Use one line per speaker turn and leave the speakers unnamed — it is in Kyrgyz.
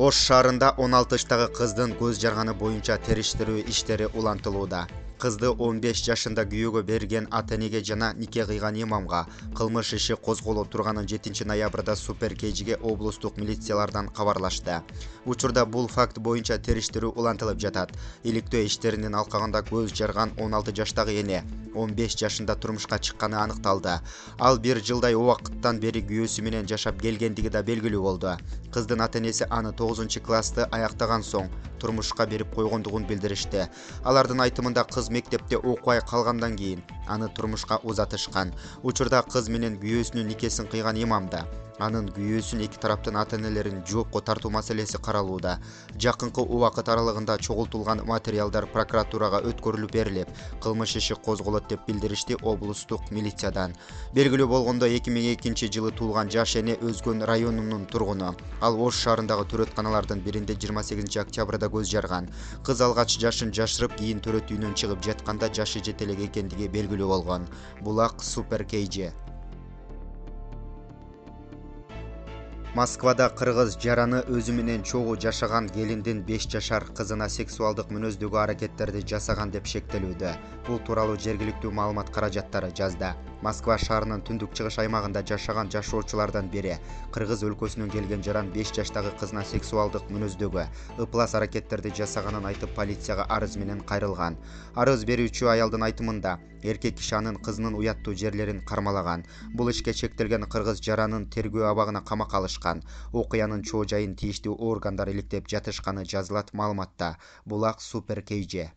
Ош шаарында 16 жаштагы кыздын көз жарганы боюнча териштирүү иштери улантылууда. Кызды 15 жашында күйөөгө берген ата-энеге жана нике кыйган имамга кылмыш иши козголо турганын 7 ноябрда Супер КЖге облустук милициялардан кабарлашты. Учурда бул факт боюнча териштирүү улантылып жатат. Иликтөө иштеринин алкагында көз жарган 16 жаштагы эне 15 жашында турмушка чыкканы аныкталды. Ал 1 жылдай убакыттан бери күйөөсү менен жашап келгендиги да белгилүү болду. Кыздын ата-энеси аны 9-классты аяктаган соң турмушка берип койгондугун билдиришти. Алардын айтымында кыз мектепте окубай калгандан кийин аны турмушка узатышкан. Учурда кыз менен күйөөсүнүн никесин кыйган имам да, анын күйөөсүн эки тараптын ата-энелерин жоопко тартуу маселеси каралууда. Жакынкы убакыт аралыгында чогултулган материалдар прокуратурага өткөрүлүп берилип, кылмыш иши козголот деп билдиришти облустук милициядан. Белгилүү болгондой, 2002 жылы туулган жаш эне Өзгөн районунун тургуну. Ал Ош шаарындагы төрөтканалардын биринде 28 октябрда көз жарган. Кыз алгач жашын жашырып, кийин төрөт үйүнөн чыгып жатканда жашы жете элек экендиги белгилүү болгон. Булак Супер КЖ. Москвада кыргыз жараны өзү менен чогуу жашаган келиндин 5 жашар кызына сексуалдык мүнөздөгү аракеттерди жасаган деп шектелүүдө. Бул тууралуу жергиликтүү маалымат каражаттары жазды. Москва шаарынын түндүк-чыгыш аймагында жашаган жашоочулардан бири Кыргыз өлкөсүнөн келген жаран 5 жаштагы кызына сексуалдык мүнөздөгү ыплас аракеттерди жасаганын айтып полицияга арыз менен кайрылган. Арыз берүүчү аялдын айтымында, эркек киши анын кызынын уяттуу жерлерин кармалаган. Бул ишке шектелген кыргыз жаранын тергөө абагына камакка алышкан. Окуянын чоо жайын тийиштүү органдар иликтеп жатышканы жазылат маалыматта. Булак Супер КЖ.